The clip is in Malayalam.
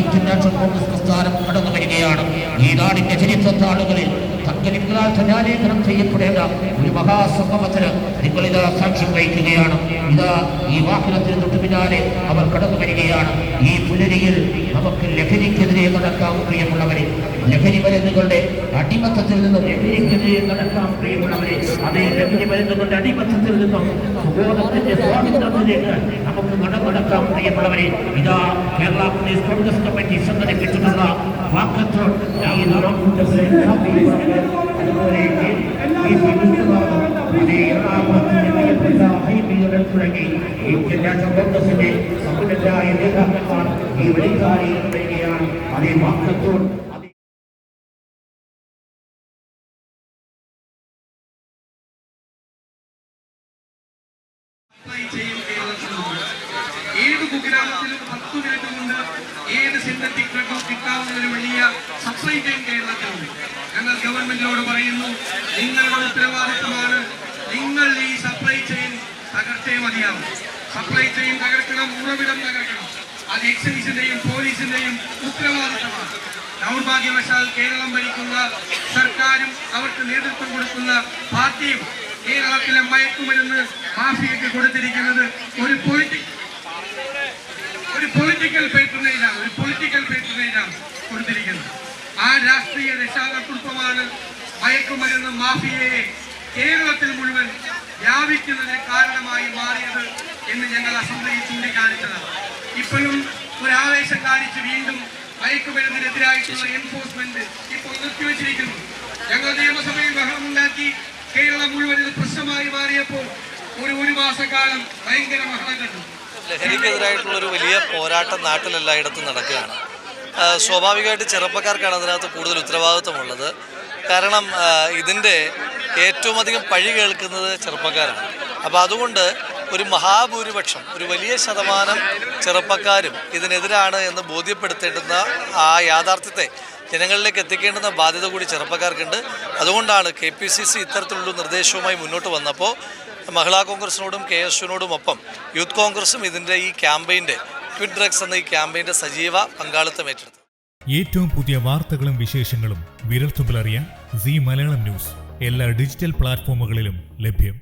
ഇന്റർനാഷണൽ കോൺഗ്രസ് പ്രസ്ഥാനം കടന്നു വരികയാണ്. ഈ നാടിന്റെ ചരിത്രത്താളുകളിൽ തങ്കലിംഗാൽ ധനാലേഖനം ചെയ്യപ്പെടേണ്ട ഒരു മഹാസംഗമത്തിന് നിങ്ങളിത് സാക്ഷ്യം വഹിക്കുകയാണ്. ഇതാ ഈ വാഹനത്തിന് തൊട്ടു പിന്നാലെ അവർ കടന്നു വരികയാണ്. ഈ പുലരിയിൽ നമുക്ക് ലഹരിക്കെതിരെ നടക്കാം പ്രിയമുള്ളവരെ. ലഹരി മരുന്നുകളുടെ അടിമത്തത്തിൽ നിന്നും ലഹരിക്കെതിരെ നടക്കാം പ്രിയമുള്ളവരെ. അതേ ലഹരി മരുന്നുകളുടെ അടിമത്തത്തിൽ നിന്നും സുബോധത്തിന്റെ സ്വാതന്ത്ര്യത്തിലേക്ക് നമുക്ക് നടക്കാം പ്രിയമുള്ളവരെ. ഇതാ കേരള പ്രദേശ് കോൺഗ്രസ് കമ്മിറ്റി സംഘടിപ്പിച്ചിട്ടുള്ള വാക്കത്തോൺ തുടങ്ങി ഇന്ത്യൻ കോൺഗ്രസിന്റെ സമ്പന്നരായ നേതാക്കന്മാർ ഈ വെളിക്കാരിയിൽ വരികയാണ്. അതേ വാക്കത്തോൺ ഏത് കുഗ്രാമത്തിലും 10 മിനിറ്റ് കൊണ്ട് ഏത് സിന്തറ്റിക് ഡ്രഗും കിട്ടാവുന്ന ഒരു വലിയ സപ്ലൈ ചെയിൻ കേരളത്തിലുണ്ട്. ഞങ്ങൾ ഗവൺമെന്റിനോട് പറയുന്നു, നിങ്ങളുടെ ഉത്തരവാദിത്തമാണ്. നിങ്ങൾ ഈ സപ്ലൈ ചെയിൻ തകർത്തേ മതിയാവും. സപ്ലൈ ചെയിൻ തകർക്കണം, ഉറവിടം തകർക്കണം. അത് എക്സൈസിന്റെയും പോലീസിന്റെയും ഉത്തരവാദിത്തമാണ്. ദൗർഭാഗ്യവശാൽ കേരളം ഭരിക്കുന്ന സർക്കാരും അവർക്ക് നേതൃത്വം കൊടുക്കുന്ന പാർട്ടിയും കേരളത്തിലെ മയക്കുമരുന്ന് മാഫിയയ്ക്ക് കൊടുത്തിരിക്കുന്നത് ഒരു പൊളിറ്റിക്കൽ പേട്രണേജാണ് കൊടുത്തിരിക്കുന്നത്. ആ രാഷ്ട്രീയ രക്ഷാകർതൃത്വമാണ് മയക്കുമരുന്ന് മാഫിയയെ കേരളത്തിൽ മുഴുവൻ വ്യാപിക്കുന്നതിന് കാരണമായി മാറിയത് എന്ന് ഞങ്ങൾ അസംബ്ലിയിൽ ചൂണ്ടിക്കാണിച്ചതാണ്. ഇപ്പോഴും ഒരു ആവേശം കാണിച്ച് വീണ്ടും മയക്കുമരുന്നിനെതിരായിട്ടുള്ള എൻഫോഴ്സ്മെന്റ് ഇപ്പോൾ നിർത്തിവെച്ചിരിക്കുന്നു. ഞങ്ങൾ നിയമസഭയിൽ ബഹളമുണ്ടാക്കി കേരളം മുഴുവൻ ഇത് പ്രശ്നമായി മാറിയപ്പോൾ ഒരു മാസക്കാലം ഭയങ്കര ബഹളം കണ്ടു. ലഹരിക്കെതിരായിട്ടുള്ളൊരു വലിയ പോരാട്ടം നാട്ടിലെല്ലായിടത്തും നടക്കുകയാണ്. സ്വാഭാവികമായിട്ട് ചെറുപ്പക്കാർക്കാണ് അതിനകത്ത് കൂടുതൽ ഉത്തരവാദിത്വമുള്ളത്. കാരണം ഇതിൻ്റെ ഏറ്റവും അധികം പഴി കേൾക്കുന്നത് ചെറുപ്പക്കാരാണ്. അപ്പോൾ അതുകൊണ്ട് ഒരു മഹാഭൂരിപക്ഷം, ഒരു വലിയ ശതമാനം ചെറുപ്പക്കാരും ഇതിനെതിരാണ് എന്ന് ബോധ്യപ്പെടുത്തേണ്ടുന്ന ആ യാഥാർത്ഥ്യത്തെ ജനങ്ങളിലേക്ക് എത്തിക്കേണ്ടുന്ന ബാധ്യത കൂടി ചെറുപ്പക്കാർക്കുണ്ട്. അതുകൊണ്ടാണ് KPCC ഇത്തരത്തിലുള്ള നിർദ്ദേശവുമായി മുന്നോട്ട് വന്നപ്പോൾ മഹിളാ കോൺഗ്രസിനോടും KSUവിനോടും ഒപ്പം യൂത്ത് കോൺഗ്രസും ഇതിൻ്റെ ഈ ക്യാമ്പയിൻ്റെ ക്വിറ്റ് ഡ്രഗ്സ് എന്ന ഈ ക്യാമ്പയിൻ്റെ സജീവ പങ്കാളിത്തം ഏറ്റെടുത്തു. ഏറ്റവും പുതിയ വാർത്തകളും വിശേഷങ്ങളും വിരൽത്തുമ്പിലറിയാൻ സീ മലയാളം ന്യൂസ് എല്ലാ ഡിജിറ്റൽ പ്ലാറ്റ്ഫോമുകളിലും ലഭ്യം.